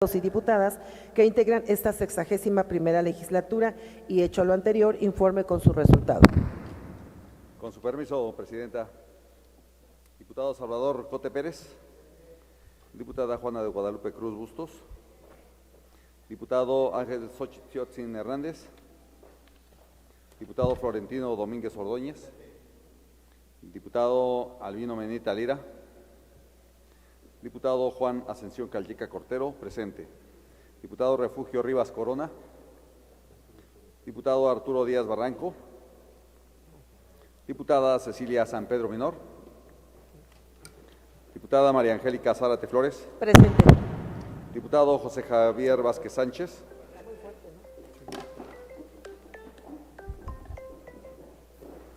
y diputadas que integran esta 61ª legislatura y, hecho lo anterior, informe con su resultado. Con su permiso, Presidenta. Diputado Salvador Cote Pérez. Diputada Juana de Guadalupe Cruz Bustos. Diputado Ángel Xochitl Hernández. Diputado Florentino Domínguez Ordóñez. Diputado Albino Menita Lira. Diputado Juan Ascensión Calleca Cortero, presente. Diputado Refugio Rivas Corona. Diputado Arturo Díaz Barranco. Diputada Cecilia San Pedro Minor. Diputada María Angélica Zárate Flores. Presente. Diputado José Javier Vázquez Sánchez.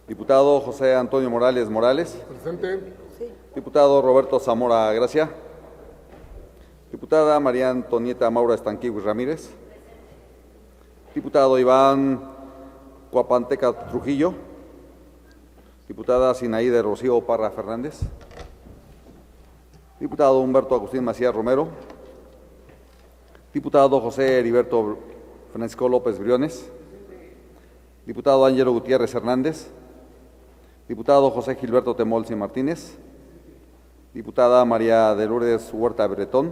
Diputado José Antonio Morales Morales. Presente. Diputado Roberto Zamora Gracia. Diputada María Antonieta Maura Estanquihuis Ramírez. Diputado Iván Cuapanteca Trujillo. Diputada Sinaíde Rocío Parra Fernández. Diputado Humberto Agustín Macías Romero. Diputado José Heriberto Francisco López Briones. Diputado Ángelo Gutiérrez Hernández. Diputado José Gilberto Temolsi Martínez. Diputada María de Lourdes Huerta Bretón.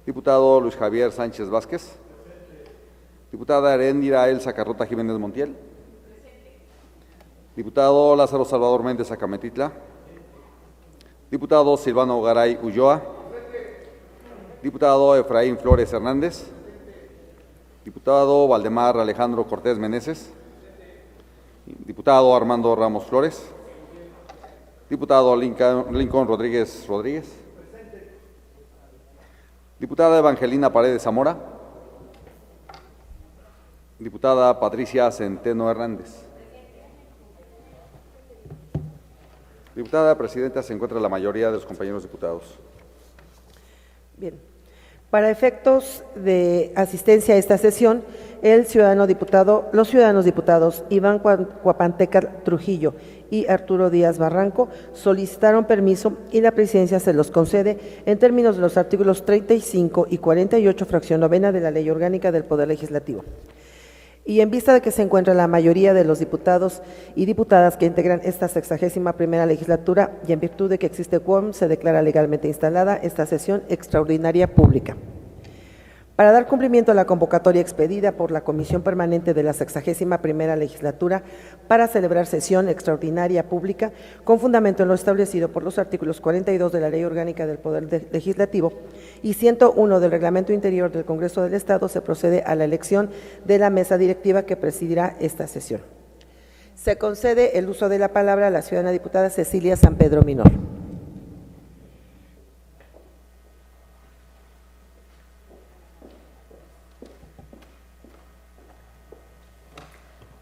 Diputado Luis Javier Sánchez Vázquez. Diputada Heréndira Elsa Carrota Jiménez Montiel. Diputado Lázaro Salvador Méndez Acametitla. Diputado Silvano Garay Ulloa. Diputado Efraín Flores Hernández. Diputado Valdemar Alejandro Cortés Meneses. Diputado Armando Ramos Flores. Diputado Lincoln Rodríguez Rodríguez. Diputada Evangelina Paredes Zamora. Diputada Patricia Centeno Hernández. Diputada Presidenta, se encuentra la mayoría de los compañeros diputados. Bien. Para efectos de asistencia a esta sesión, los ciudadanos diputados Iván Cuapanteca Trujillo y Arturo Díaz Barranco solicitaron permiso y la presidencia se los concede en términos de los artículos 35 y 48, fracción novena de la Ley Orgánica del Poder Legislativo. Y en vista de que se encuentra la mayoría de los diputados y diputadas que integran esta 61ª legislatura y en virtud de que existe quórum, se declara legalmente instalada esta sesión extraordinaria pública. Para dar cumplimiento a la convocatoria expedida por la Comisión Permanente de la 61ª legislatura para celebrar sesión extraordinaria pública con fundamento en lo establecido por los artículos 42 de la Ley Orgánica del Poder Legislativo y 101 del Reglamento Interior del Congreso del Estado, se procede a la elección de la mesa directiva que presidirá esta sesión. Se concede el uso de la palabra a la ciudadana diputada Cecilia San Pedro Minor.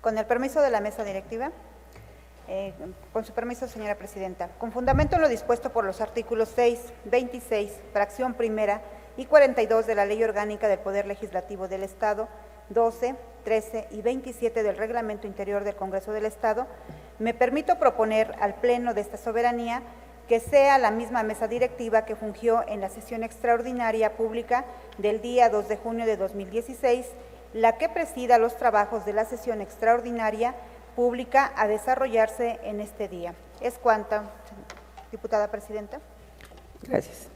Con el permiso de la mesa directiva, con su permiso, señora Presidenta, con fundamento en lo dispuesto por los artículos 6, 26, fracción primera y 42 de la Ley Orgánica del Poder Legislativo del Estado, 12, 13 y 27 del Reglamento Interior del Congreso del Estado, me permito proponer al Pleno de esta soberanía que sea la misma mesa directiva que fungió en la sesión extraordinaria pública del día 2 de junio de 2016, la que presida los trabajos de la sesión extraordinaria pública a desarrollarse en este día. Es cuanto, diputada Presidenta. Gracias.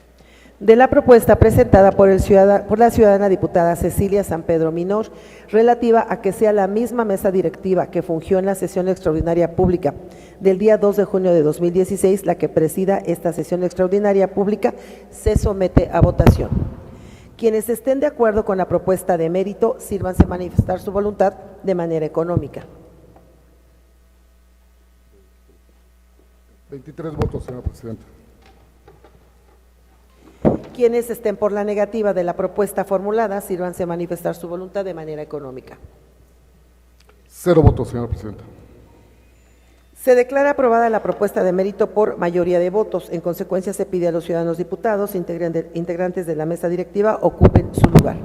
De la propuesta presentada por la ciudadana diputada Cecilia San Pedro Minor, relativa a que sea la misma mesa directiva que fungió en la sesión extraordinaria pública del día 2 de junio de 2016, la que presida esta sesión extraordinaria pública, se somete a votación. Quienes estén de acuerdo con la propuesta de mérito, sírvanse manifestar su voluntad de manera económica. 23 votos, señora Presidenta. Quienes estén por la negativa de la propuesta formulada, sírvanse manifestar su voluntad de manera económica. 0 votos, señora Presidenta. Se declara aprobada la propuesta de mérito por mayoría de votos. En consecuencia, se pide a los ciudadanos diputados integrantes de la mesa directiva ocupen su lugar.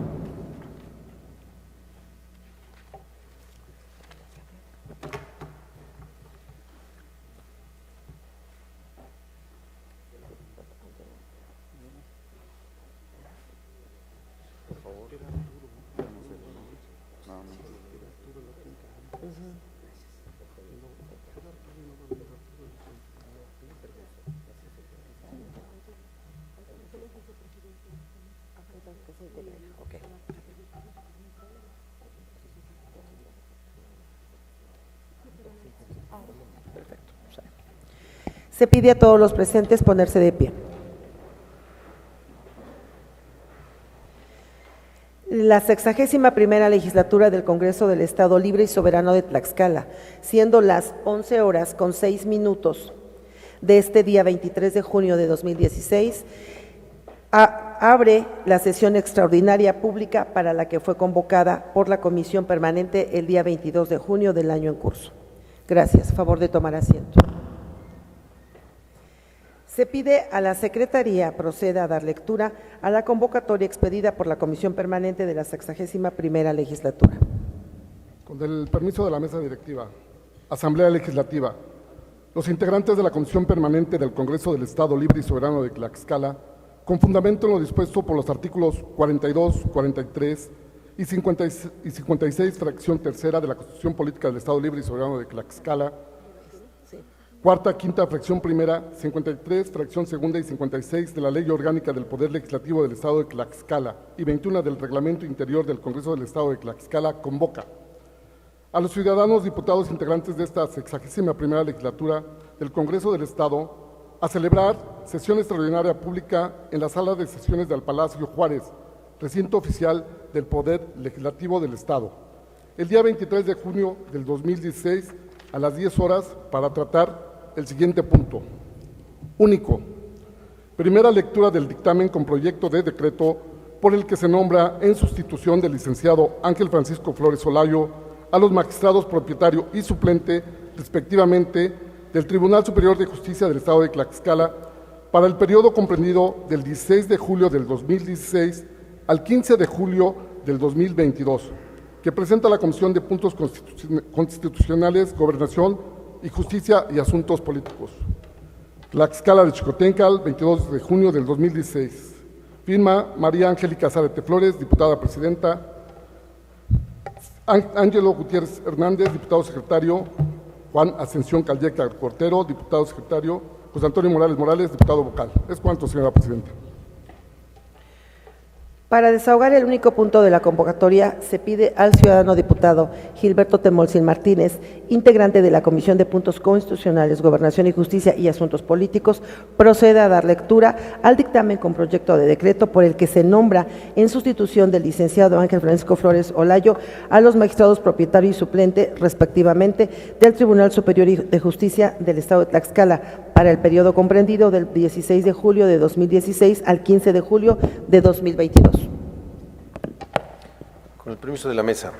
Se pide a todos los presentes ponerse de pie. La 61ª legislatura del Congreso del Estado Libre y Soberano de Tlaxcala, siendo las 11:06 de este día 23 de junio de 2016, abre la sesión extraordinaria pública para la que fue convocada por la Comisión Permanente el día 22 de junio del año en curso. Gracias. Favor de tomar asiento. Se pide a la Secretaría proceda a dar lectura a la convocatoria expedida por la Comisión Permanente de la 61ª legislatura. Con el permiso de la mesa directiva, Asamblea Legislativa, los integrantes de la Comisión Permanente del Congreso del Estado Libre y Soberano de Tlaxcala, con fundamento en lo dispuesto por los artículos 42, 43 y 56, fracción tercera de la Constitución Política del Estado Libre y Soberano de Tlaxcala, cuarta, quinta, fracción primera, 53, fracción segunda y 56 de la Ley Orgánica del Poder Legislativo del Estado de Tlaxcala y 21 del Reglamento Interior del Congreso del Estado de Tlaxcala, convoca a los ciudadanos diputados integrantes de esta 61ª legislatura del Congreso del Estado a celebrar sesión extraordinaria pública en la sala de sesiones del Palacio Juárez, recinto oficial del Poder Legislativo del Estado, el día 23 de junio del 2016 a las 10 horas para tratar el siguiente punto. Único. Primera lectura del dictamen con proyecto de decreto por el que se nombra en sustitución del licenciado Ángel Francisco Flores Olayo a los magistrados propietario y suplente, respectivamente, del Tribunal Superior de Justicia del Estado de Tlaxcala para el periodo comprendido del 16 de julio del 2016 al 15 de julio del 2022, que presenta la Comisión de Puntos Constitucionales, Gobernación y Justicia y Asuntos Políticos. Tlaxcala de Xicoténcatl, 22 de junio del 2016. Firma María Angélica Zárate Flores, diputada presidenta. Ángelo Gutiérrez Hernández, diputado secretario. Juan Ascensión Calleca Cortero, diputado secretario. José Antonio Morales Morales, diputado vocal. Es cuanto, señora presidenta. Para desahogar el único punto de la convocatoria, se pide al ciudadano diputado Gilberto Temolsin Martínez, integrante de la Comisión de Puntos Constitucionales, Gobernación y Justicia y Asuntos Políticos, proceda a dar lectura al dictamen con proyecto de decreto por el que se nombra en sustitución del licenciado Ángel Francisco Flores Olayo a los magistrados propietario y suplente, respectivamente, del Tribunal Superior de Justicia del Estado de Tlaxcala para el periodo comprendido del 16 de julio de 2016 al 15 de julio de 2022. Con el permiso de la mesa,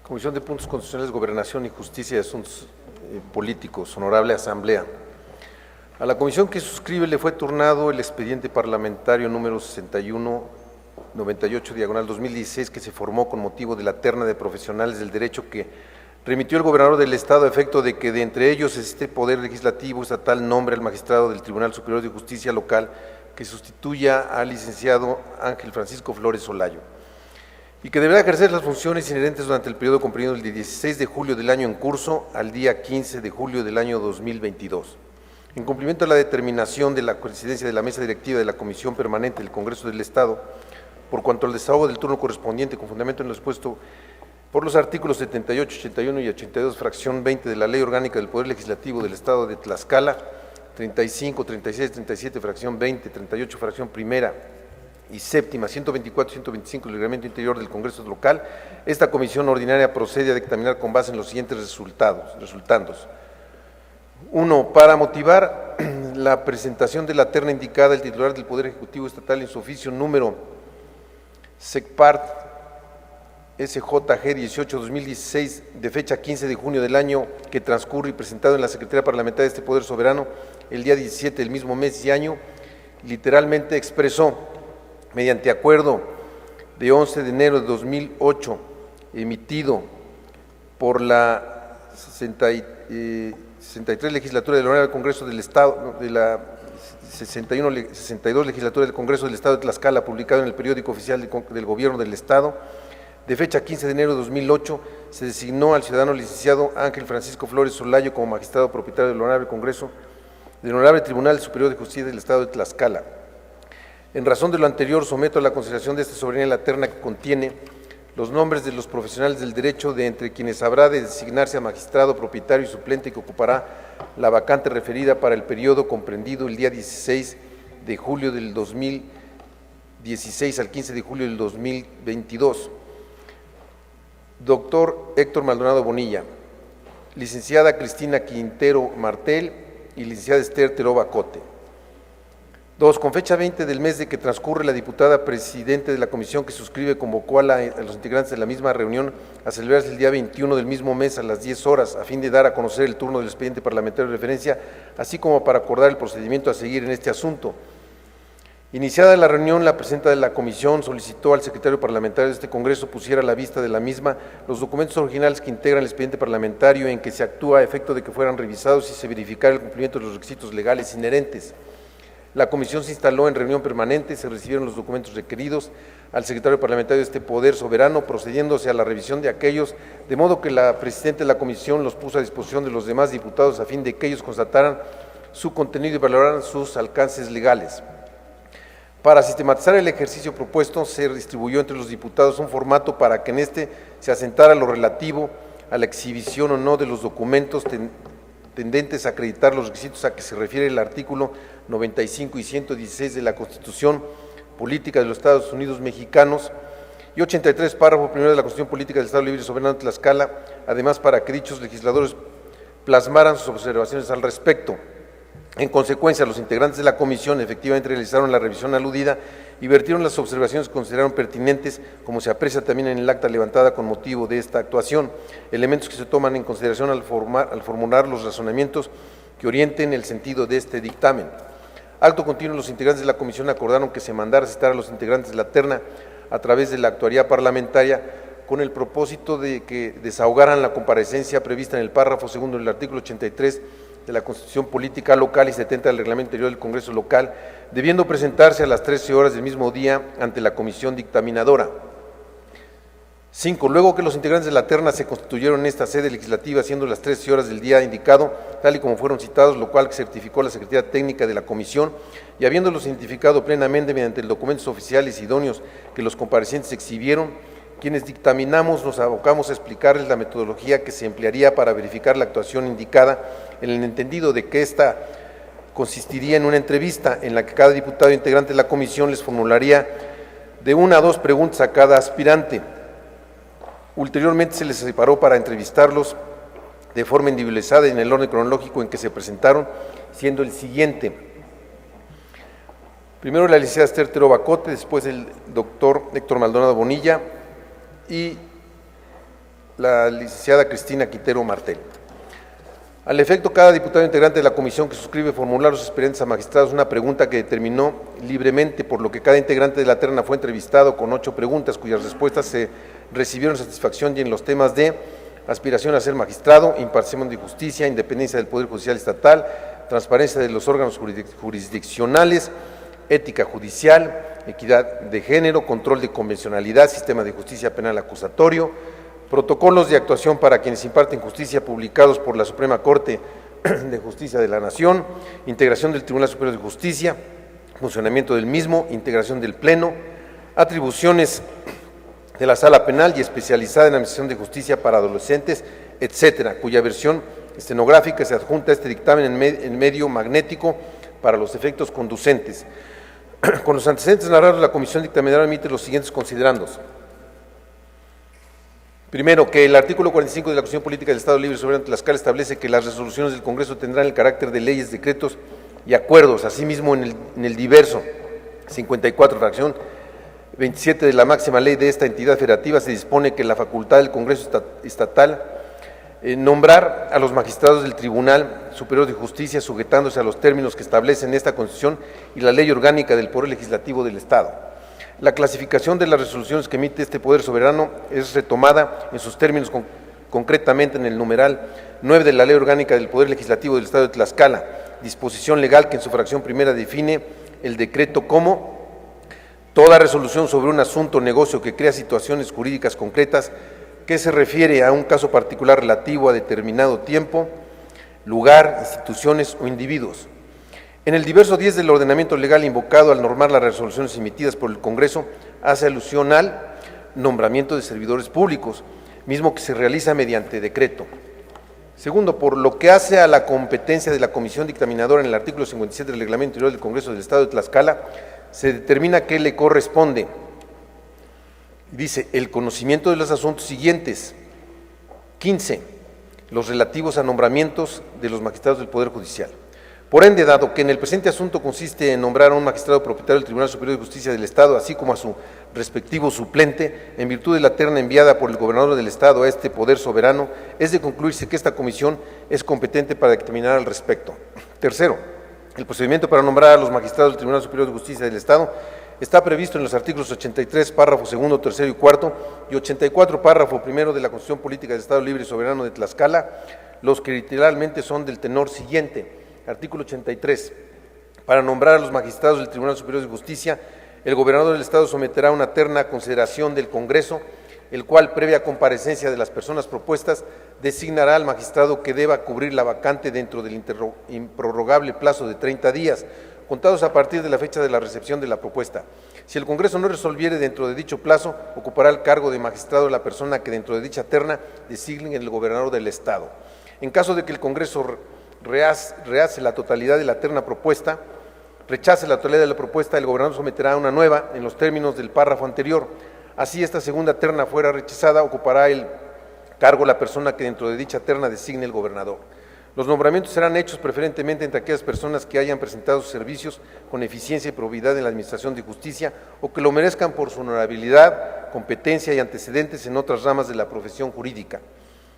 Comisión de Puntos Constitucionales, Gobernación y Justicia y Asuntos Políticos, Honorable Asamblea. A la comisión que suscribe le fue turnado el expediente parlamentario número 6198/2016 que se formó con motivo de la terna de profesionales del derecho que remitió el gobernador del Estado a efecto de que de entre ellos este Poder Legislativo Estatal nombre al magistrado del Tribunal Superior de Justicia Local que sustituya al licenciado Ángel Francisco Flores Olayo y que deberá ejercer las funciones inherentes durante el periodo comprendido del 16 de julio del año en curso al día 15 de julio del año 2022. En cumplimiento de la determinación de la presidencia de la mesa directiva de la Comisión Permanente del Congreso del Estado, por cuanto al desahogo del turno correspondiente con fundamento en lo expuesto por los artículos 78, 81 y 82, fracción 20 de la Ley Orgánica del Poder Legislativo del Estado de Tlaxcala, 35, 36, 37, fracción 20, 38, fracción primera y séptima, 124 y 125 del Reglamento Interior del Congreso Local, esta comisión ordinaria procede a dictaminar con base en los siguientes resultandos. 1. Para motivar la presentación de la terna indicada, el titular del Poder Ejecutivo Estatal en su oficio número SECPART SJG 18-2016 de fecha 15 de junio del año que transcurre y presentado en la Secretaría Parlamentaria de este Poder Soberano el día 17 del mismo mes y año, literalmente expresó, mediante acuerdo de 11 de enero de 2008, emitido por la 63 legislatura del Honorable Congreso del Estado, de la 62 legislatura del Congreso del Estado de Tlaxcala, publicado en el periódico oficial del Gobierno del Estado, de fecha 15 de enero de 2008, se designó al ciudadano licenciado Ángel Francisco Flores Solayo como magistrado propietario del Honorable Congreso del Honorable Tribunal Superior de Justicia del Estado de Tlaxcala. En razón de lo anterior, someto a la consideración de esta soberanía la terna que contiene los nombres de los profesionales del derecho, de entre quienes habrá de designarse a magistrado propietario y suplente que ocupará la vacante referida para el periodo comprendido el día 16 de julio del 2016 al 15 de julio del 2022. Doctor Héctor Maldonado Bonilla, licenciada Cristina Quintero Martel y licenciada Esther Teroba Cote. 2. Con fecha 20 del mes de que transcurre, la diputada presidente de la comisión que suscribe convocó a los integrantes de la misma reunión a celebrarse el día 21 del mismo mes a las 10 horas, a fin de dar a conocer el turno del expediente parlamentario de referencia, así como para acordar el procedimiento a seguir en este asunto. Iniciada la reunión, la presidenta de la comisión solicitó al secretario parlamentario de este Congreso pusiera a la vista de la misma los documentos originales que integran el expediente parlamentario, en que se actúa a efecto de que fueran revisados y se verificara el cumplimiento de los requisitos legales inherentes. La comisión se instaló en reunión permanente, se recibieron los documentos requeridos al secretario parlamentario de este poder soberano, procediéndose a la revisión de aquellos, de modo que la presidenta de la comisión los puso a disposición de los demás diputados a fin de que ellos constataran su contenido y valoraran sus alcances legales. Para sistematizar el ejercicio propuesto, se distribuyó entre los diputados un formato para que en este se asentara lo relativo a la exhibición o no de los documentos tendentes a acreditar los requisitos a que se refiere el artículo 95 y 116 de la Constitución Política de los Estados Unidos Mexicanos y 83, párrafo primero de la Constitución Política del Estado Libre y Soberano de Tlaxcala, además para que dichos legisladores plasmaran sus observaciones al respecto. En consecuencia, los integrantes de la comisión efectivamente realizaron la revisión aludida y vertieron las observaciones que consideraron pertinentes, como se aprecia también en el acta levantada con motivo de esta actuación, elementos que se toman en consideración al formular los razonamientos que orienten el sentido de este dictamen. Acto continuo, los integrantes de la comisión acordaron que se mandara a citar a los integrantes de la terna a través de la actuaría parlamentaria con el propósito de que desahogaran la comparecencia prevista en el párrafo segundo del artículo 83 de la Constitución Política Local y 70 del Reglamento Interior del Congreso Local, debiendo presentarse a las 13 horas del mismo día ante la comisión dictaminadora. 5. Luego que los integrantes de la terna se constituyeron en esta sede legislativa, siendo las 13 horas del día indicado, tal y como fueron citados, lo cual certificó la Secretaría Técnica de la Comisión, y habiéndolos identificado plenamente mediante los documentos oficiales idóneos que los comparecientes exhibieron, quienes dictaminamos nos abocamos a explicarles la metodología que se emplearía para verificar la actuación indicada, en el entendido de que ésta consistiría en una entrevista en la que cada diputado integrante de la comisión les formularía de 1 a 2 preguntas a cada aspirante. Ulteriormente se les separó para entrevistarlos de forma individualizada en el orden cronológico en que se presentaron, siendo el siguiente: primero la licenciada Esther Teroba Cote, después el doctor Héctor Maldonado Bonilla y la licenciada Cristina Quintero Martel. Al efecto, cada diputado integrante de la comisión que suscribe formular a los aspirantes a magistrados una pregunta que determinó libremente, por lo que cada integrante de la terna fue entrevistado con 8 preguntas, cuyas respuestas se recibieron satisfacción y en los temas de aspiración a ser magistrado, impartición de justicia, independencia del Poder Judicial Estatal, transparencia de los órganos jurisdiccionales, ética judicial, equidad de género, control de convencionalidad, sistema de justicia penal acusatorio, protocolos de actuación para quienes imparten justicia publicados por la Suprema Corte de Justicia de la Nación, integración del Tribunal Superior de Justicia, funcionamiento del mismo, integración del Pleno, atribuciones de la Sala Penal y especializada en administración de justicia para adolescentes, etcétera, cuya versión estenográfica se adjunta a este dictamen en medio magnético para los efectos conducentes. Con los antecedentes narrados, la comisión dictaminadora emite los siguientes considerandos. Primero, que el artículo 45 de la Constitución Política del Estado Libre y Soberano de Tlaxcala establece que las resoluciones del Congreso tendrán el carácter de leyes, decretos y acuerdos. Asimismo, en el diverso 54, fracción 27 de la máxima ley de esta entidad federativa, se dispone que la facultad del Congreso Estatal nombrar a los magistrados del Tribunal Superior de Justicia, sujetándose a los términos que establecen esta Constitución y la Ley Orgánica del Poder Legislativo del Estado. La clasificación de las resoluciones que emite este Poder Soberano es retomada en sus términos concretamente en el numeral 9 de la Ley Orgánica del Poder Legislativo del Estado de Tlaxcala, disposición legal que en su fracción primera define el decreto como toda resolución sobre un asunto o negocio que crea situaciones jurídicas concretas que se refiere a un caso particular relativo a determinado tiempo, lugar, instituciones o individuos. En el diverso 10 del ordenamiento legal invocado al normar las resoluciones emitidas por el Congreso, hace alusión al nombramiento de servidores públicos, mismo que se realiza mediante decreto. Segundo, por lo que hace a la competencia de la Comisión Dictaminadora en el artículo 57 del Reglamento Interior del Congreso del Estado de Tlaxcala, se determina que le corresponde, dice, el conocimiento de los asuntos siguientes. 15, los relativos a nombramientos de los magistrados del Poder Judicial. Por ende, dado que en el presente asunto consiste en nombrar a un magistrado propietario del Tribunal Superior de Justicia del Estado, así como a su respectivo suplente, en virtud de la terna enviada por el gobernador del Estado a este poder soberano, es de concluirse que esta comisión es competente para dictaminar al respecto. Tercero, el procedimiento para nombrar a los magistrados del Tribunal Superior de Justicia del Estado está previsto en los artículos 83, párrafo segundo, tercero y cuarto, y 84, párrafo primero de la Constitución Política del Estado Libre y Soberano de Tlaxcala, los que literalmente son del tenor siguiente. Artículo 83. Para nombrar a los magistrados del Tribunal Superior de Justicia, el gobernador del Estado someterá una terna a consideración del Congreso, el cual, previa comparecencia de las personas propuestas, designará al magistrado que deba cubrir la vacante dentro del improrrogable plazo de 30 días, contados a partir de la fecha de la recepción de la propuesta. Si el Congreso no resolviere dentro de dicho plazo, ocupará el cargo de magistrado la persona que dentro de dicha terna designe el gobernador del Estado. En caso de que el Congreso rechace la totalidad de la propuesta, el gobernador someterá una nueva en los términos del párrafo anterior. Así esta segunda terna fuera rechazada, ocupará el cargo la persona que dentro de dicha terna designe el gobernador. Los nombramientos serán hechos preferentemente entre aquellas personas que hayan presentado sus servicios con eficiencia y probidad en la administración de justicia o que lo merezcan por su honorabilidad, competencia y antecedentes en otras ramas de la profesión jurídica.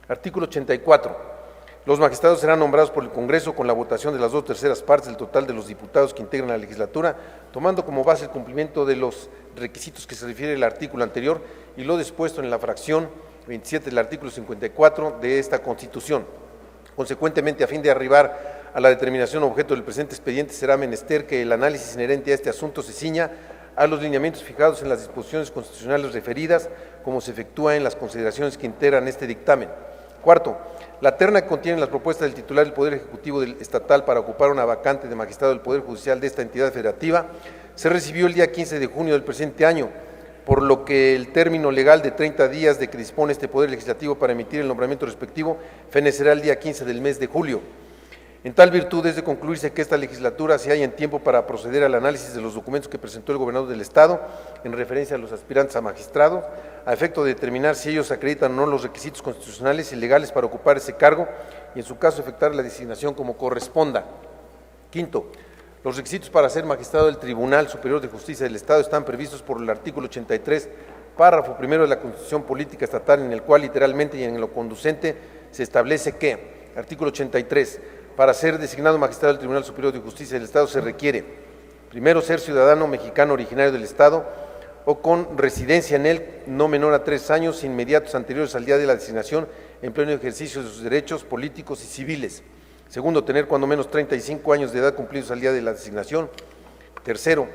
Artículo 84. Los magistrados serán nombrados por el Congreso con la votación de las 2/3 partes del total de los diputados que integran la legislatura, tomando como base el cumplimiento de los requisitos que se refiere el artículo anterior y lo dispuesto en la fracción 27 del artículo 54 de esta Constitución. Consecuentemente, a fin de arribar a la determinación objeto del presente expediente, será menester que el análisis inherente a este asunto se ciña a los lineamientos fijados en las disposiciones constitucionales referidas, como se efectúa en las consideraciones que integran este dictamen. Cuarto, la terna que contiene las propuestas del titular del Poder Ejecutivo estatal para ocupar una vacante de magistrado del Poder Judicial de esta entidad federativa se recibió el día 15 de junio del presente año, por lo que el término legal de 30 días de que dispone este Poder Legislativo para emitir el nombramiento respectivo fenecerá el día 15 del mes de julio. En tal virtud es de concluirse que esta legislatura se halla en tiempo para proceder al análisis de los documentos que presentó el gobernador del Estado en referencia a los aspirantes a magistrados, a efecto de determinar si ellos acreditan o no los requisitos constitucionales y legales para ocupar ese cargo y en su caso efectuar la designación como corresponda. Quinto, los requisitos para ser magistrado del Tribunal Superior de Justicia del Estado están previstos por el artículo 83, párrafo primero de la Constitución Política Estatal, en el cual literalmente y en lo conducente se establece que, artículo 83, para ser designado magistrado del Tribunal Superior de Justicia del Estado se requiere, primero, ser ciudadano mexicano originario del Estado o con residencia en él no menor a 3 años inmediatos anteriores al día de la designación en pleno ejercicio de sus derechos políticos y civiles. Segundo, tener cuando menos 35 años de edad cumplidos al día de la designación. Tercero,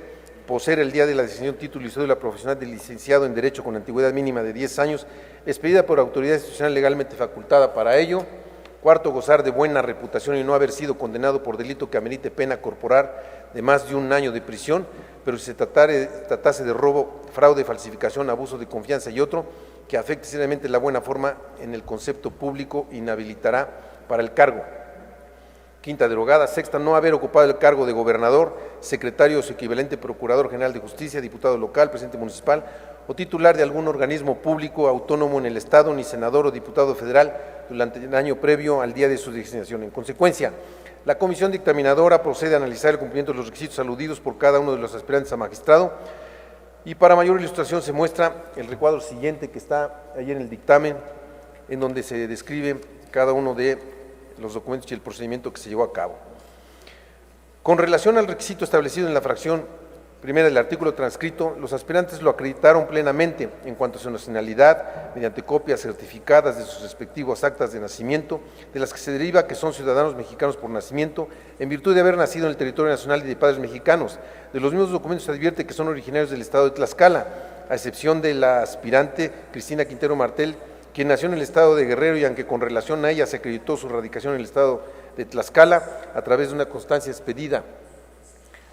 poseer el día de la designación título y cédula profesional de licenciado en Derecho con antigüedad mínima de 10 años, expedida por autoridad institucional legalmente facultada para ello. Cuarto, gozar de buena reputación y no haber sido condenado por delito que amerite pena corporal de más de 1 año de prisión, pero si se tratase de robo, fraude, falsificación, abuso de confianza y otro, que afecte seriamente la buena forma en el concepto público, inhabilitará para el cargo. Quinta, derogada. Sexta, no haber ocupado el cargo de gobernador, secretario o su equivalente procurador general de justicia, diputado local, presidente municipal o titular de algún organismo público autónomo en el Estado, ni senador o diputado federal durante el año previo al día de su designación. En consecuencia, la comisión dictaminadora procede a analizar el cumplimiento de los requisitos aludidos por cada uno de los aspirantes a magistrado y para mayor ilustración se muestra el recuadro siguiente que está ahí en el dictamen, en donde se describe cada uno de los documentos y el procedimiento que se llevó a cabo. Con relación al requisito establecido en la fracción Primera, del artículo transcrito, los aspirantes lo acreditaron plenamente en cuanto a su nacionalidad, mediante copias certificadas de sus respectivos actas de nacimiento, de las que se deriva que son ciudadanos mexicanos por nacimiento, en virtud de haber nacido en el territorio nacional y de padres mexicanos. De los mismos documentos se advierte que son originarios del estado de Tlaxcala, a excepción de la aspirante Cristina Quintero Martel, quien nació en el estado de Guerrero y aunque con relación a ella se acreditó su radicación en el estado de Tlaxcala a través de una constancia expedida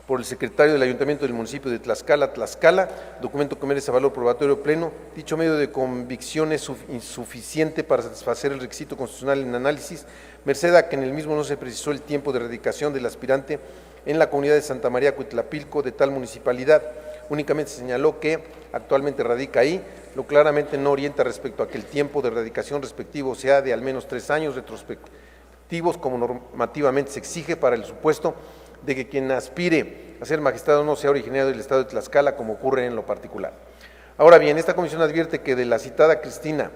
por el secretario del Ayuntamiento del municipio de Tlaxcala, documento que merece valor probatorio pleno. Dicho medio de convicción es insuficiente para satisfacer el requisito constitucional en análisis, merced a que en el mismo no se precisó el tiempo de radicación del aspirante en la comunidad de Santa María Cuitlapilco de tal municipalidad. Únicamente se señaló que actualmente radica ahí, lo claramente no orienta respecto a que el tiempo de radicación respectivo sea de al menos 3 años retrospectivos, como normativamente se exige para el supuesto de que quien aspire a ser magistrado no sea originario del estado de Tlaxcala, como ocurre en lo particular. Ahora bien, esta comisión advierte que de la citada Cristina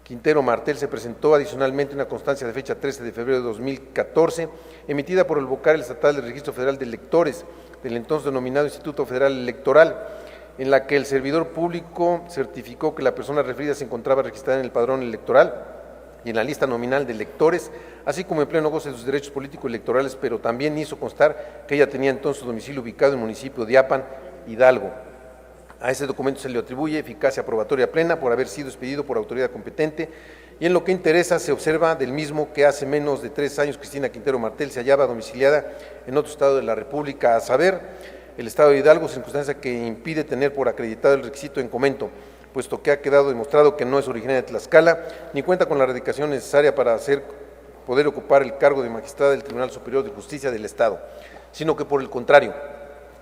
Quintero Martel se presentó adicionalmente una constancia de fecha 13 de febrero de 2014, emitida por el vocal estatal del Registro Federal de Electores, del entonces denominado Instituto Federal Electoral, en la que el servidor público certificó que la persona referida se encontraba registrada en el padrón electoral y en la lista nominal de electores, así como en pleno goce de sus derechos políticos electorales, pero también hizo constar que ella tenía entonces su domicilio ubicado en el municipio de Apan, Hidalgo. A ese documento se le atribuye eficacia probatoria plena por haber sido expedido por autoridad competente, y en lo que interesa se observa del mismo que hace menos de 3 años Cristina Quintero Martel se hallaba domiciliada en otro estado de la República, a saber, el estado de Hidalgo, circunstancia que impide tener por acreditado el requisito en comento, puesto que ha quedado demostrado que no es originaria de Tlaxcala, ni cuenta con la radicación necesaria para poder ocupar el cargo de magistrada del Tribunal Superior de Justicia del Estado, sino que por el contrario,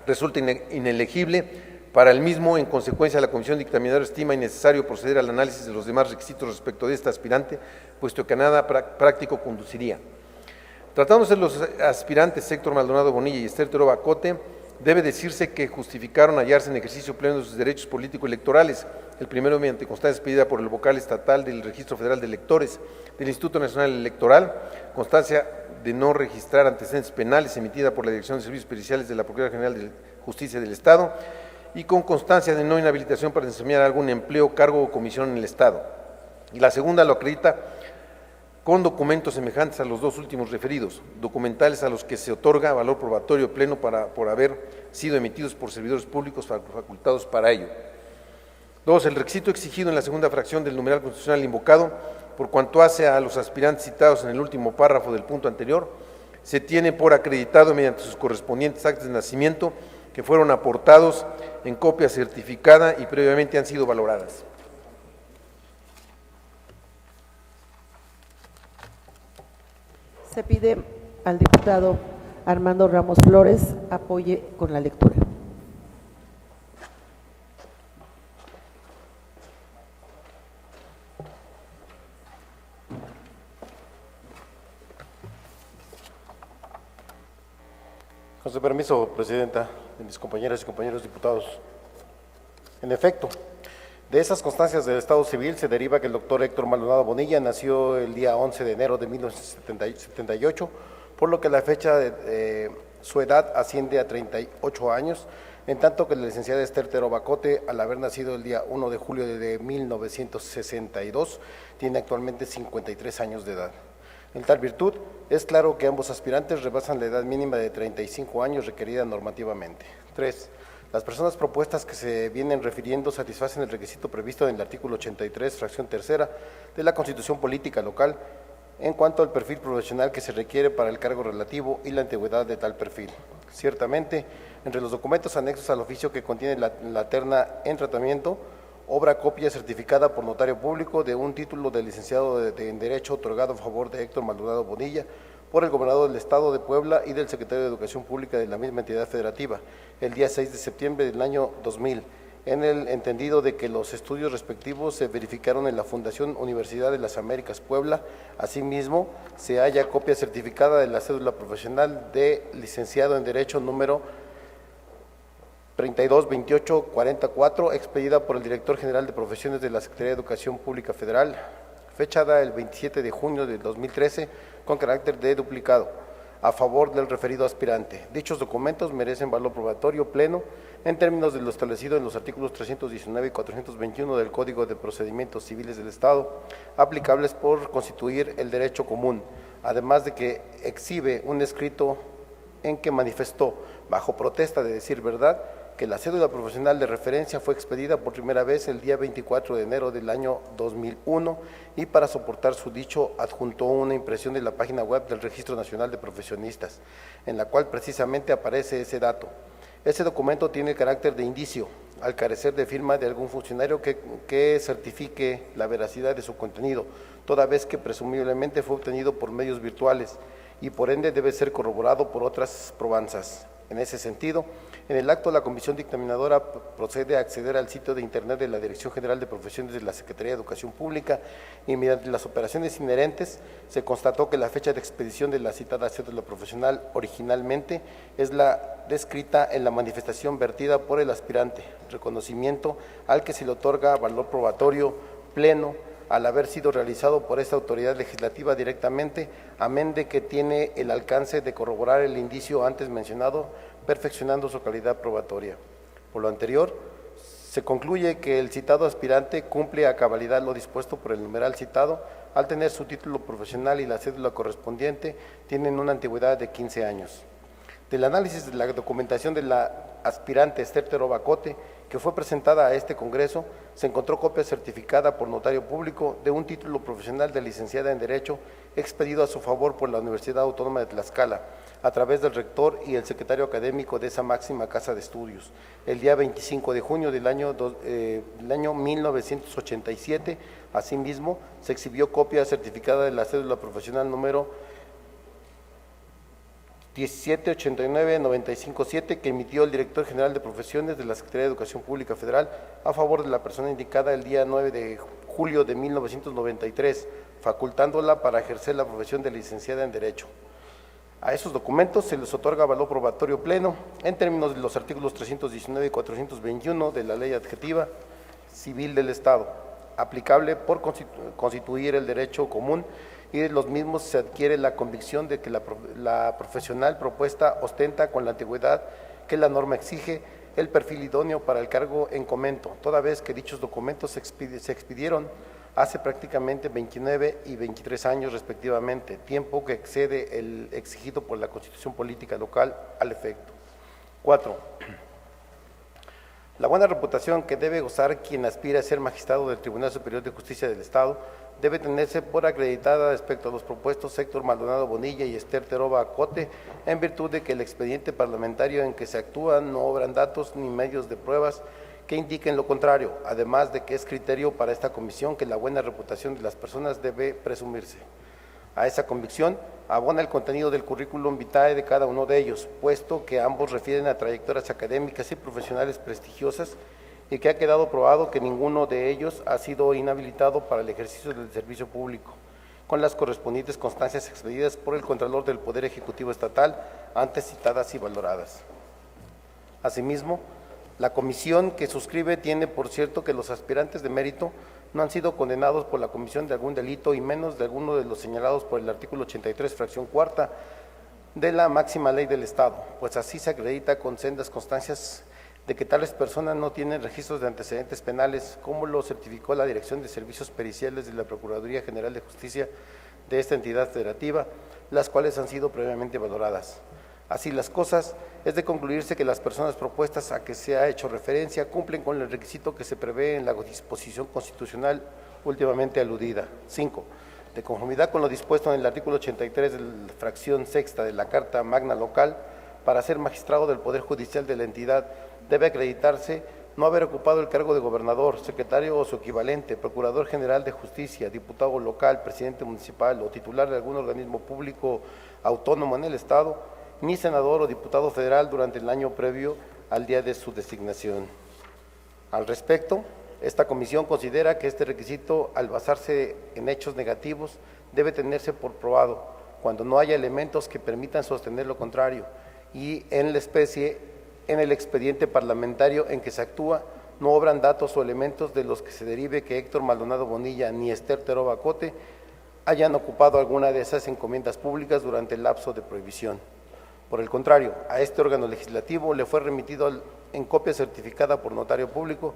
resulta inelegible para el mismo. En consecuencia, la comisión dictaminadora estima innecesario proceder al análisis de los demás requisitos respecto de esta aspirante, puesto que a nada práctico conduciría. Tratándose de los aspirantes Héctor Maldonado Bonilla y Esther Teroba Acote, debe decirse que justificaron hallarse en ejercicio pleno de sus derechos político-electorales, el primero mediante constancia expedida por el vocal estatal del Registro Federal de Electores del Instituto Nacional Electoral, constancia de no registrar antecedentes penales emitida por la Dirección de Servicios Periciales de la Procuraduría General de Justicia del Estado, y con constancia de no inhabilitación para desempeñar algún empleo, cargo o comisión en el Estado. Y la segunda lo acredita con documentos semejantes a los dos últimos referidos, documentales a los que se otorga valor probatorio pleno por haber sido emitidos por servidores públicos facultados para ello. 2. El requisito exigido en la segunda fracción del numeral constitucional invocado, por cuanto hace a los aspirantes citados en el último párrafo del punto anterior, se tiene por acreditado mediante sus correspondientes actas de nacimiento que fueron aportados en copia certificada y previamente han sido valoradas. Se pide al diputado Armando Ramos Flores apoye con la lectura. Con su permiso, Presidenta, de mis compañeras y compañeros diputados. En efecto, de esas constancias del Estado Civil se deriva que el doctor Héctor Maldonado Bonilla nació el día 11 de enero de 1978, por lo que la fecha de su edad asciende a 38 años, en tanto que la licenciada Esther Teroba Acote, al haber nacido el día 1 de julio de 1962, tiene actualmente 53 años de edad. En tal virtud, es claro que ambos aspirantes rebasan la edad mínima de 35 años requerida normativamente. 3. Las personas propuestas que se vienen refiriendo satisfacen el requisito previsto en el artículo 83, fracción tercera de la Constitución Política Local en cuanto al perfil profesional que se requiere para el cargo relativo y la antigüedad de tal perfil. Ciertamente, entre los documentos anexos al oficio que contiene la terna en tratamiento, obra copia certificada por notario público de un título de licenciado en Derecho otorgado a favor de Héctor Maldonado Bonilla por el gobernador del Estado de Puebla y del secretario de Educación Pública de la misma entidad federativa, el día 6 de septiembre del año 2000, en el entendido de que los estudios respectivos se verificaron en la Fundación Universidad de las Américas Puebla. Asimismo, se halla copia certificada de la cédula profesional de licenciado en Derecho número 322844, expedida por el director general de profesiones de la Secretaría de Educación Pública Federal, fechada el 27 de junio de 2013, con carácter de duplicado. a favor del referido aspirante. Dichos documentos merecen valor probatorio pleno en términos de lo establecido en los artículos 319 y 421 del Código de Procedimientos Civiles del Estado, aplicables por constituir el derecho común, además de que exhibe un escrito en que manifestó, bajo protesta de decir verdad, que la cédula profesional de referencia fue expedida por primera vez el día 24 de enero del año 2001 y para soportar su dicho adjuntó una impresión de la página web del Registro Nacional de Profesionistas, en la cual precisamente aparece ese dato. Ese documento tiene carácter de indicio, al carecer de firma de algún funcionario que certifique la veracidad de su contenido, toda vez que presumiblemente fue obtenido por medios virtuales y por ende debe ser corroborado por otras probanzas. En ese sentido, en el acto la Comisión Dictaminadora procede a acceder al sitio de Internet de la Dirección General de Profesiones de la Secretaría de Educación Pública y mediante las operaciones inherentes se constató que la fecha de expedición de la citada cédula profesional originalmente es la descrita en la manifestación vertida por el aspirante, reconocimiento al que se le otorga valor probatorio pleno al haber sido realizado por esta autoridad legislativa directamente, amén de que tiene el alcance de corroborar el indicio antes mencionado, perfeccionando su calidad probatoria. Por lo anterior, se concluye que el citado aspirante cumple a cabalidad lo dispuesto por el numeral citado, al tener su título profesional y la cédula correspondiente, tienen una antigüedad de 15 años. Del análisis de la documentación de la aspirante Esther Teroba Cote, que fue presentada a este Congreso, se encontró copia certificada por notario público de un título profesional de licenciada en Derecho expedido a su favor por la Universidad Autónoma de Tlaxcala, a través del rector y el secretario académico de esa máxima casa de estudios, el día 25 de junio del año 1987. Asimismo, se exhibió copia certificada de la cédula profesional número 1789957 que emitió el director general de profesiones de la Secretaría de Educación Pública Federal a favor de la persona indicada el día 9 de julio de 1993, facultándola para ejercer la profesión de licenciada en Derecho. A esos documentos se les otorga valor probatorio pleno en términos de los artículos 319 y 421 de la Ley Adjetiva Civil del Estado, aplicable por constituir el derecho común, y de los mismos se adquiere la convicción de que la profesional propuesta ostenta con la antigüedad que la norma exige el perfil idóneo para el cargo en comento, toda vez que dichos documentos se expidieron hace prácticamente 29 y 23 años respectivamente, tiempo que excede el exigido por la Constitución Política Local al efecto. 4. La buena reputación que debe gozar quien aspira a ser magistrado del Tribunal Superior de Justicia del Estado debe tenerse por acreditada respecto a los propuestos Héctor Maldonado Bonilla y Esther Teroba Cote, en virtud de que el expediente parlamentario en que se actúa no obran datos ni medios de pruebas que indiquen lo contrario, además de que es criterio para esta comisión que la buena reputación de las personas debe presumirse. A esa convicción abona el contenido del currículum vitae de cada uno de ellos, puesto que ambos refieren a trayectorias académicas y profesionales prestigiosas y que ha quedado probado que ninguno de ellos ha sido inhabilitado para el ejercicio del servicio público, con las correspondientes constancias expedidas por el Contralor del Poder Ejecutivo Estatal, antes citadas y valoradas. Asimismo, la comisión que suscribe tiene por cierto que los aspirantes de mérito no han sido condenados por la comisión de algún delito y menos de alguno de los señalados por el artículo 83, fracción cuarta de la máxima ley del Estado, pues así se acredita con sendas constancias de que tales personas no tienen registros de antecedentes penales, como lo certificó la Dirección de Servicios Periciales de la Procuraduría General de Justicia de esta entidad federativa, las cuales han sido previamente valoradas. Así las cosas, es de concluirse que las personas propuestas a que se ha hecho referencia cumplen con el requisito que se prevé en la disposición constitucional últimamente aludida. 5. De conformidad con lo dispuesto en el artículo 83 de la fracción sexta de la Carta Magna Local, para ser magistrado del Poder Judicial de la entidad debe acreditarse no haber ocupado el cargo de gobernador, secretario o su equivalente, procurador general de justicia, diputado local, presidente municipal o titular de algún organismo público autónomo en el Estado, ni senador o diputado federal durante el año previo al día de su designación. Al respecto, esta comisión considera que este requisito, al basarse en hechos negativos, debe tenerse por probado, cuando no haya elementos que permitan sostener lo contrario, y en la especie, en el expediente parlamentario en que se actúa, no obran datos o elementos de los que se derive que Héctor Maldonado Bonilla ni Esther Teroba Cote hayan ocupado alguna de esas encomiendas públicas durante el lapso de prohibición. Por el contrario, a este órgano legislativo le fue remitido en copia certificada por notario público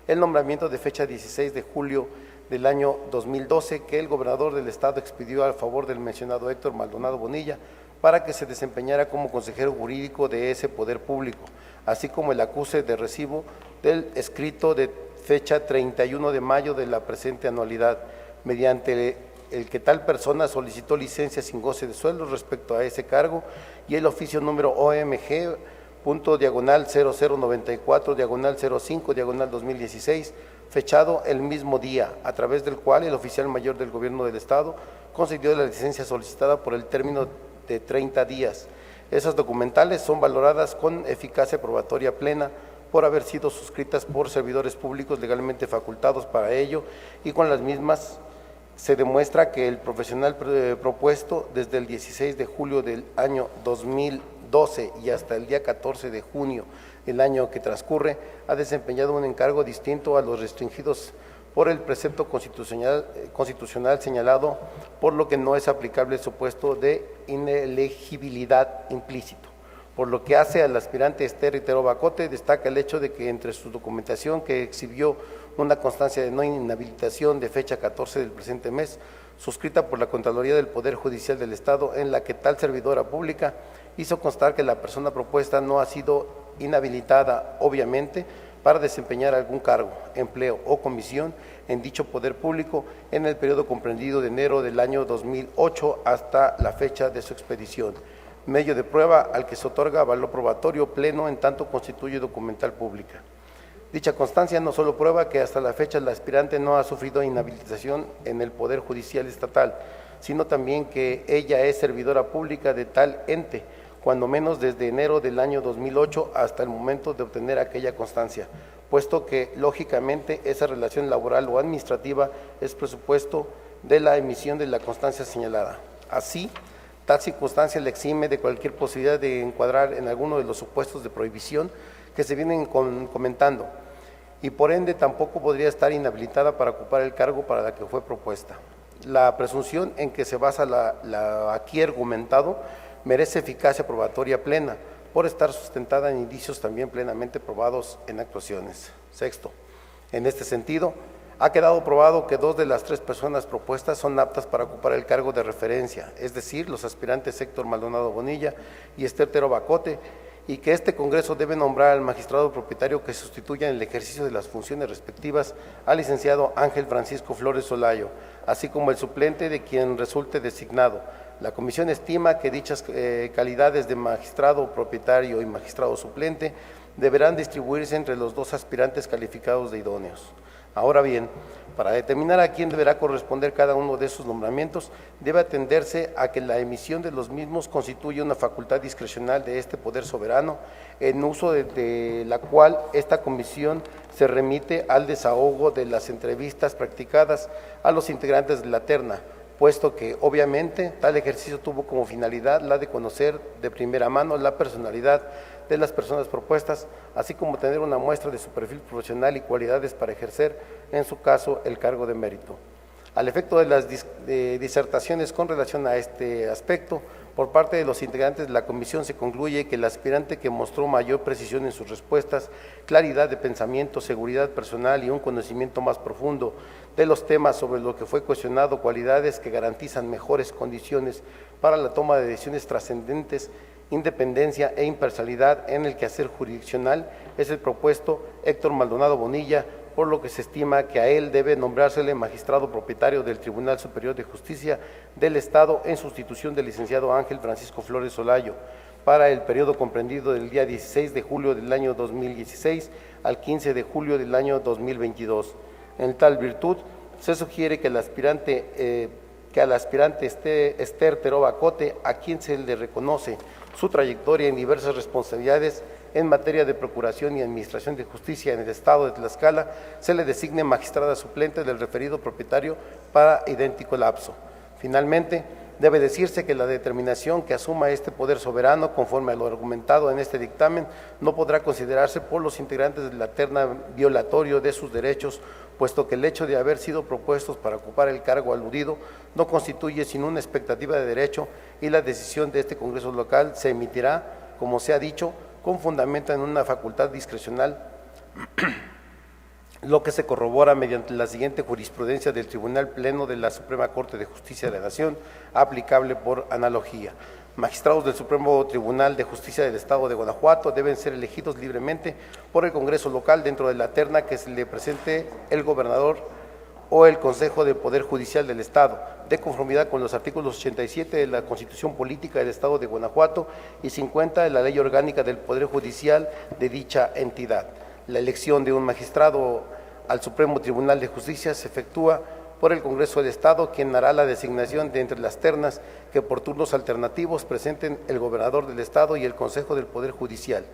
el nombramiento de fecha 16 de julio del año 2012 que el gobernador del estado expidió a favor del mencionado Héctor Maldonado Bonilla para que se desempeñara como consejero jurídico de ese poder público, así como el acuse de recibo del escrito de fecha 31 de mayo de la presente anualidad, mediante el que tal persona solicitó licencia sin goce de sueldo respecto a ese cargo, y el oficio número OMG ./0094/05/2016, fechado el mismo día, a través del cual el oficial mayor del Gobierno del Estado concedió la licencia solicitada por el término de 30 días. Esas documentales son valoradas con eficacia probatoria plena por haber sido suscritas por servidores públicos legalmente facultados para ello, y con las mismas se demuestra que el profesional propuesto desde el 16 de julio del año 2012 y hasta el día 14 de junio del año que transcurre ha desempeñado un encargo distinto a los restringidos por el precepto constitucional señalado, por lo que no es aplicable el supuesto de inelegibilidad implícito. Por lo que hace al aspirante Esther Ritero Bacote, destaca el hecho de que entre su documentación que exhibió una constancia de no inhabilitación de fecha 14 del presente mes, suscrita por la Contraloría del Poder Judicial del Estado, en la que tal servidora pública hizo constar que la persona propuesta no ha sido inhabilitada, obviamente, para desempeñar algún cargo, empleo o comisión en dicho poder público en el periodo comprendido de enero del año 2008 hasta la fecha de su expedición, medio de prueba al que se otorga valor probatorio pleno en tanto constituye documental pública. Dicha constancia no solo prueba que hasta la fecha el aspirante no ha sufrido inhabilitación en el Poder Judicial Estatal, sino también que ella es servidora pública de tal ente, cuando menos desde enero del año 2008 hasta el momento de obtener aquella constancia, puesto que, lógicamente, esa relación laboral o administrativa es presupuesto de la emisión de la constancia señalada. Así, tal circunstancia le exime de cualquier posibilidad de encuadrar en alguno de los supuestos de prohibición que se vienen comentando, y por ende tampoco podría estar inhabilitada para ocupar el cargo para la que fue propuesta. La presunción en que se basa la aquí argumentado merece eficacia probatoria plena, por estar sustentada en indicios también plenamente probados en actuaciones. Sexto, en este sentido, ha quedado probado que 2 de las 3 personas propuestas son aptas para ocupar el cargo de referencia, es decir, los aspirantes Héctor Maldonado Bonilla y Esther Ritero Bacote, y que este Congreso debe nombrar al magistrado propietario que sustituya en el ejercicio de las funciones respectivas al licenciado Ángel Francisco Flores Solayo, así como el suplente de quien resulte designado. La comisión estima que dichas calidades de magistrado propietario y magistrado suplente deberán distribuirse entre los 2 aspirantes calificados de idóneos. Ahora bien, para determinar a quién deberá corresponder cada uno de esos nombramientos, debe atenderse a que la emisión de los mismos constituye una facultad discrecional de este poder soberano, en uso de la cual esta comisión se remite al desahogo de las entrevistas practicadas a los integrantes de la terna, puesto que, obviamente, tal ejercicio tuvo como finalidad la de conocer de primera mano la personalidad de las personas propuestas, así como tener una muestra de su perfil profesional y cualidades para ejercer, en su caso, el cargo de mérito. Al efecto de las disertaciones con relación a este aspecto, por parte de los integrantes de la comisión se concluye que el aspirante que mostró mayor precisión en sus respuestas, claridad de pensamiento, seguridad personal y un conocimiento más profundo de los temas sobre lo que fue cuestionado, cualidades que garantizan mejores condiciones para la toma de decisiones trascendentes, independencia e imparcialidad en el quehacer jurisdiccional, es el propuesto Héctor Maldonado Bonilla, por lo que se estima que a él debe nombrársele magistrado propietario del Tribunal Superior de Justicia del Estado en sustitución del licenciado Ángel Francisco Flores Solayo, para el periodo comprendido del día 16 de julio del año 2016 al 15 de julio del año 2022. En tal virtud, se sugiere que al aspirante Esther Ritero Bacote, a quien se le reconoce su trayectoria en diversas responsabilidades en materia de procuración y administración de justicia en el estado de Tlaxcala, se le designe magistrada suplente del referido propietario para idéntico lapso. Finalmente, Debe decirse que la determinación que asuma este poder soberano, conforme a lo argumentado en este dictamen, no podrá considerarse por los integrantes de la terna violatorio de sus derechos, puesto que el hecho de haber sido propuestos para ocupar el cargo aludido no constituye sino una expectativa de derecho y la decisión de este Congreso local se emitirá, como se ha dicho, con fundamento en una facultad discrecional, lo que se corrobora mediante la siguiente jurisprudencia del Tribunal Pleno de la Suprema Corte de Justicia de la Nación, aplicable por analogía. Magistrados del Supremo Tribunal de Justicia del Estado de Guanajuato deben ser elegidos libremente por el Congreso local dentro de la terna que se le presente el gobernador o el Consejo del Poder Judicial del Estado, de conformidad con los artículos 87 de la Constitución Política del Estado de Guanajuato y 50 de la Ley Orgánica del Poder Judicial de dicha entidad. La elección de un magistrado al Supremo Tribunal de Justicia se efectúa por el Congreso del Estado, quien hará la designación de entre las ternas que por turnos alternativos presenten el gobernador del Estado y el Consejo del Poder Judicial.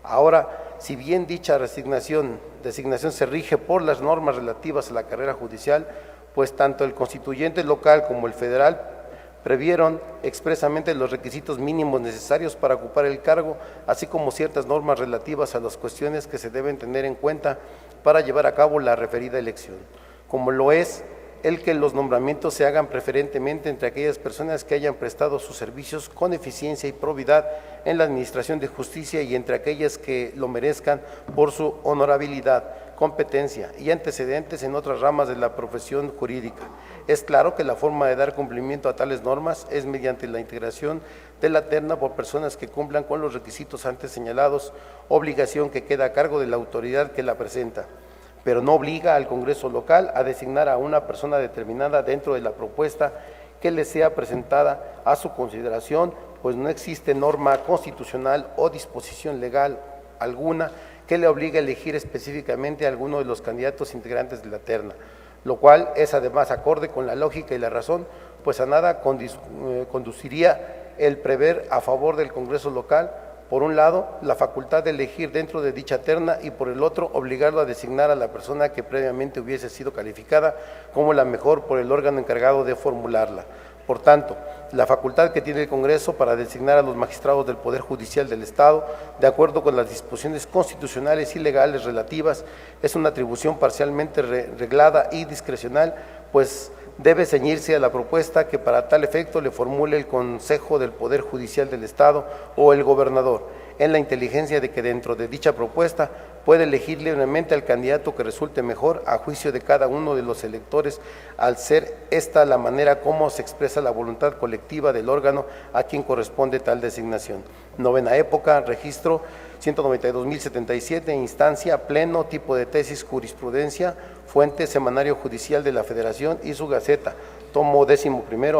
Ahora, si bien dicha designación se rige por las normas relativas a la carrera judicial, pues tanto el constituyente local como el federal previeron expresamente los requisitos mínimos necesarios para ocupar el cargo, así como ciertas normas relativas a las cuestiones que se deben tener en cuenta para llevar a cabo la referida elección, como lo es el que los nombramientos se hagan preferentemente entre aquellas personas que hayan prestado sus servicios con eficiencia y probidad en la administración de justicia y entre aquellas que lo merezcan por su honorabilidad, competencia y antecedentes en otras ramas de la profesión jurídica. Es claro que la forma de dar cumplimiento a tales normas es mediante la integración de la terna por personas que cumplan con los requisitos antes señalados, obligación que queda a cargo de la autoridad que la presenta, pero no obliga al Congreso local a designar a una persona determinada dentro de la propuesta que le sea presentada a su consideración, pues no existe norma constitucional o disposición legal alguna que le obligue a elegir específicamente a alguno de los candidatos integrantes de la terna, lo cual es además acorde con la lógica y la razón, pues a nada conduciría el prever a favor del Congreso local, por un lado, la facultad de elegir dentro de dicha terna y por el otro, obligarlo a designar a la persona que previamente hubiese sido calificada como la mejor por el órgano encargado de formularla. Por tanto, la facultad que tiene el Congreso para designar a los magistrados del Poder Judicial del Estado, de acuerdo con las disposiciones constitucionales y legales relativas, es una atribución parcialmente reglada y discrecional, pues debe ceñirse a la propuesta que para tal efecto le formule el Consejo del Poder Judicial del Estado o el gobernador, en la inteligencia de que dentro de dicha propuesta puede elegir libremente al candidato que resulte mejor a juicio de cada uno de los electores, al ser esta la manera como se expresa la voluntad colectiva del órgano a quien corresponde tal designación. Novena época, registro 192.077, instancia, pleno, tipo de tesis, jurisprudencia, fuente, Semanario Judicial de la Federación y su Gaceta, tomo 11,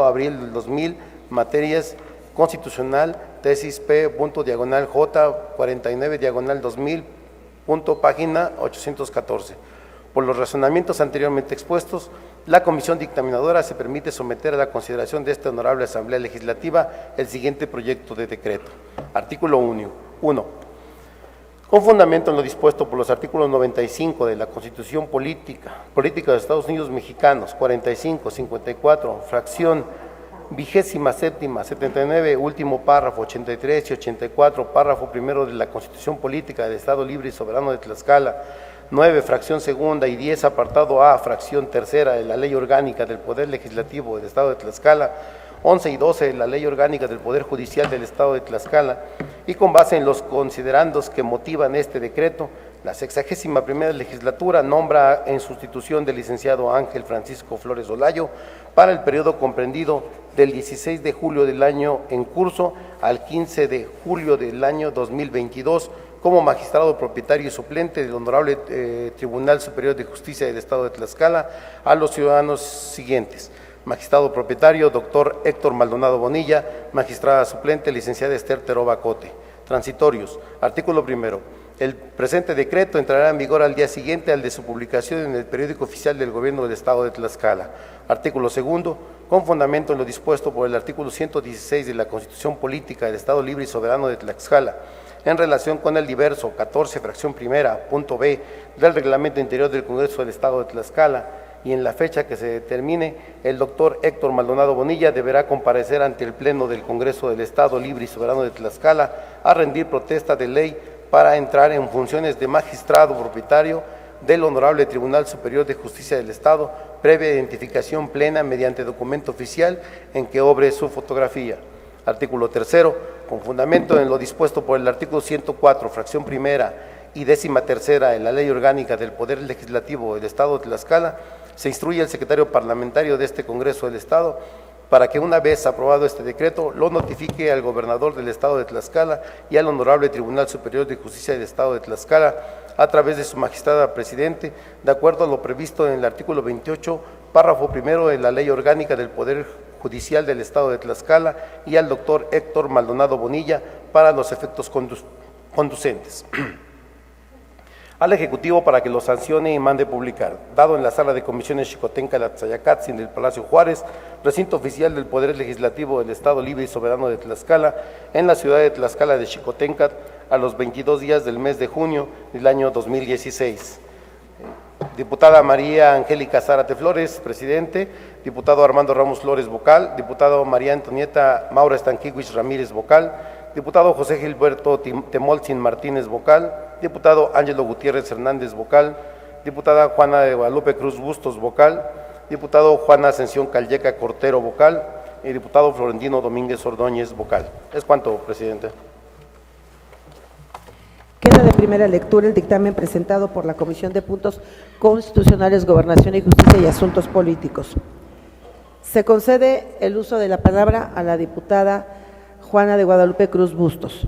abril del 2000, materias constitucional, tesis P. diagonal J. 49 diagonal 2000, página 814. Por los razonamientos anteriormente expuestos, la Comisión Dictaminadora se permite someter a la consideración de esta honorable Asamblea Legislativa el siguiente proyecto de decreto. Artículo 1. Con fundamento en lo dispuesto por los artículos 95 de la Constitución Política de los Estados Unidos Mexicanos, 45, 54, fracción 27ª, 79, último párrafo, 83 y 84, párrafo primero de la Constitución Política del Estado Libre y Soberano de Tlaxcala, 9, fracción segunda y 10, apartado A, fracción tercera de la Ley Orgánica del Poder Legislativo del Estado de Tlaxcala, 11 y 12 de la Ley Orgánica del Poder Judicial del Estado de Tlaxcala, y con base en los considerandos que motivan este decreto, la 61ª legislatura nombra en sustitución del licenciado Ángel Francisco Flores Olayo para el periodo comprendido del 16 de julio del año en curso al 15 de julio del año 2022 como magistrado propietario y suplente del Honorable Tribunal Superior de Justicia del Estado de Tlaxcala a los ciudadanos siguientes. Magistrado propietario, doctor Héctor Maldonado Bonilla. Magistrada suplente, licenciada Esther Teroba Cote. Transitorios. Artículo 1. El presente decreto entrará en vigor al día siguiente al de su publicación en el periódico oficial del Gobierno del Estado de Tlaxcala. Artículo 2. Con fundamento en lo dispuesto por el artículo 116 de la Constitución Política del Estado Libre y Soberano de Tlaxcala, en relación con el diverso 14, fracción primera, punto B, del Reglamento Interior del Congreso del Estado de Tlaxcala, y en la fecha que se determine, el doctor Héctor Maldonado Bonilla deberá comparecer ante el Pleno del Congreso del Estado Libre y Soberano de Tlaxcala a rendir protesta de ley para entrar en funciones de magistrado propietario del Honorable Tribunal Superior de Justicia del Estado, previa identificación plena mediante documento oficial en que obre su fotografía. Artículo 3º, con fundamento en lo dispuesto por el artículo 104, fracción primera y 13ª de la Ley Orgánica del Poder Legislativo del Estado de Tlaxcala, se instruye al secretario parlamentario de este Congreso del Estado para que, una vez aprobado este decreto, lo notifique al gobernador del Estado de Tlaxcala y al Honorable Tribunal Superior de Justicia del Estado de Tlaxcala a través de su magistrada presidente, de acuerdo a lo previsto en el artículo 28, párrafo primero de la Ley Orgánica del Poder Judicial del Estado de Tlaxcala, y al doctor Héctor Maldonado Bonilla para los efectos conducentes. Al Ejecutivo para que lo sancione y mande publicar, dado en la Sala de Comisiones Xicotenca Tzayacatzin del Palacio Juárez, recinto oficial del Poder Legislativo del Estado Libre y Soberano de Tlaxcala, en la ciudad de Tlaxcala de Xicotenca, a los 22 días del mes de junio del año 2016. Diputada María Angélica Zárate Flores, presidente. Diputado Armando Ramos Flores, vocal. Diputado María Antonieta Maura Estanquiwich Ramírez, vocal. Diputado José Gilberto Temolzin Martínez, vocal. Diputado Ángelo Gutiérrez Hernández, vocal. Diputada Juana de Guadalupe Cruz Bustos, vocal. Diputado Juana Ascensión Calleca Cortero, vocal. Y diputado Florentino Domínguez Ordóñez, vocal. Es cuanto, presidente. Queda de primera lectura el dictamen presentado por la Comisión de Puntos Constitucionales, Gobernación y Justicia y Asuntos Políticos. Se concede el uso de la palabra a la diputada Juana de Guadalupe Cruz Bustos.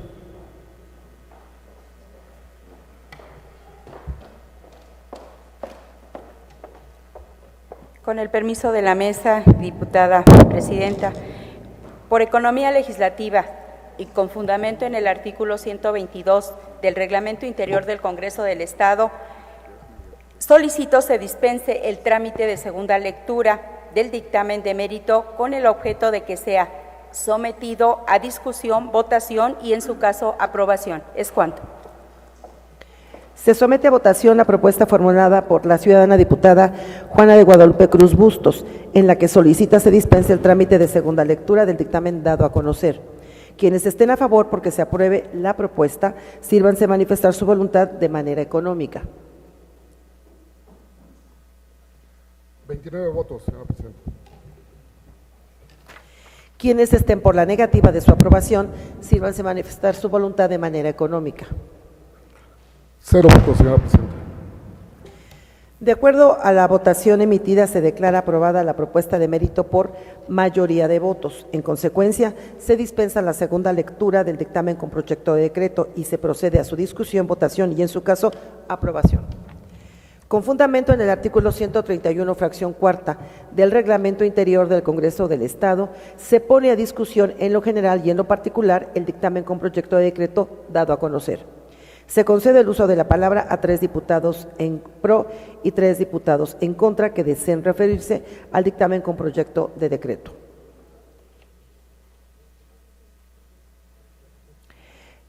Con el permiso de la mesa, diputada presidenta, por economía legislativa y con fundamento en el artículo 122 del Reglamento Interior del Congreso del Estado, solicito se dispense el trámite de segunda lectura del dictamen de mérito con el objeto de que sea sometido a discusión, votación y, en su caso, aprobación. Es cuanto. Se somete a votación la propuesta formulada por la ciudadana diputada Juana de Guadalupe Cruz Bustos, en la que solicita se dispense el trámite de segunda lectura del dictamen dado a conocer. Quienes estén a favor porque se apruebe la propuesta, sírvanse manifestar su voluntad de manera económica. 29 votos, señora presidenta. Quienes estén por la negativa de su aprobación, sírvanse manifestar su voluntad de manera económica. 0 votos, señora presidenta. De acuerdo a la votación emitida, se declara aprobada la propuesta de mérito por mayoría de votos. En consecuencia, se dispensa la segunda lectura del dictamen con proyecto de decreto y se procede a su discusión, votación y, en su caso, aprobación. Con fundamento en el artículo 131, fracción cuarta del Reglamento Interior del Congreso del Estado, se pone a discusión en lo general y en lo particular el dictamen con proyecto de decreto dado a conocer. Se concede el uso de la palabra a 3 diputados en pro y 3 diputados en contra que deseen referirse al dictamen con proyecto de decreto.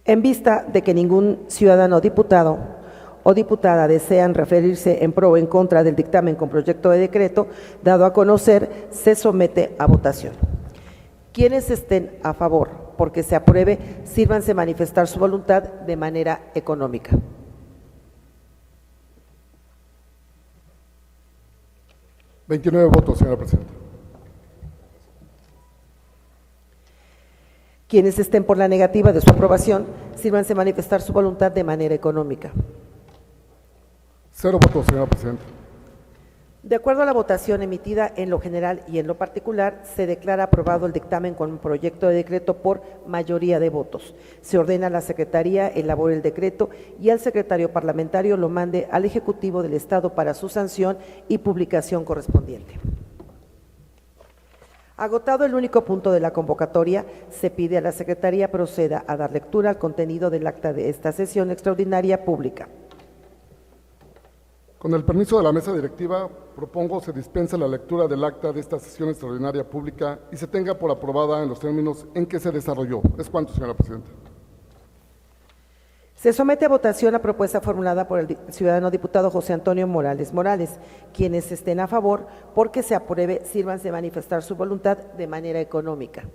En vista de que ningún ciudadano diputado o diputada desean referirse en pro o en contra del dictamen con proyecto de decreto dado a conocer, se somete a votación. Quienes estén a favor porque se apruebe, sírvanse manifestar su voluntad de manera económica. $29 votos, señora presidenta. Quienes estén por la negativa de su aprobación, sírvanse manifestar su voluntad de manera económica. 0 votos, señora presidenta. De acuerdo a la votación emitida en lo general y en lo particular, se declara aprobado el dictamen con proyecto de decreto por mayoría de votos. Se ordena a la Secretaría elabore el decreto y al secretario parlamentario lo mande al Ejecutivo del Estado para su sanción y publicación correspondiente. Agotado el único punto de la convocatoria, se pide a la Secretaría proceda a dar lectura al contenido del acta de esta sesión extraordinaria pública. Con el permiso de la mesa directiva, propongo se dispense la lectura del acta de esta sesión extraordinaria pública y se tenga por aprobada en los términos en que se desarrolló. Es cuanto, señora presidenta. Se somete a votación la propuesta formulada por el ciudadano diputado José Antonio Morales Morales. Quienes estén a favor, porque se apruebe, sírvanse de manifestar su voluntad de manera económica.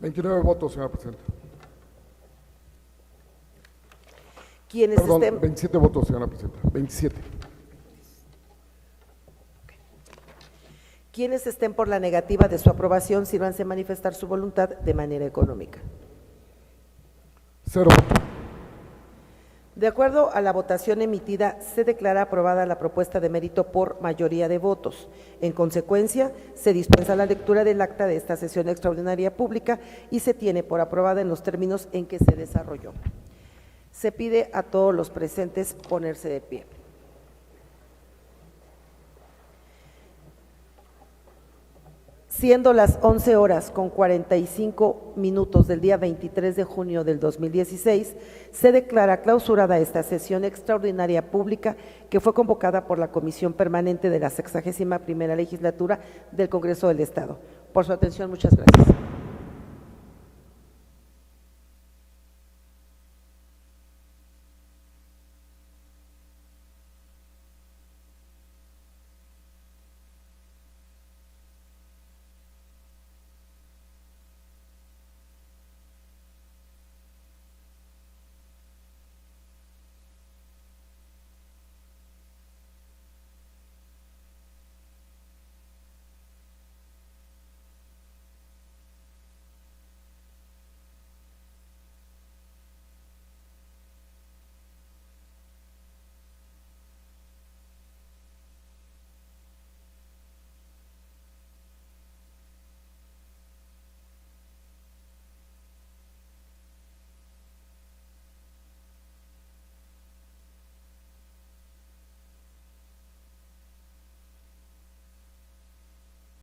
29 votos, señora presidenta. Quienes Perdón, estén 27 votos, señora presidenta. 27. Quienes estén por la negativa de su aprobación, sírvanse de manifestar su voluntad de manera económica. 0 votos. De acuerdo a la votación emitida, se declara aprobada la propuesta de mérito por mayoría de votos. En consecuencia, se dispensa la lectura del acta de esta sesión extraordinaria pública y se tiene por aprobada en los términos en que se desarrolló. Se pide a todos los presentes ponerse de pie. Siendo las 11:45 del día 23 de junio del 2016, se declara clausurada esta sesión extraordinaria pública que fue convocada por la Comisión Permanente de la 61ª Legislatura del Congreso del Estado. Por su atención, muchas gracias.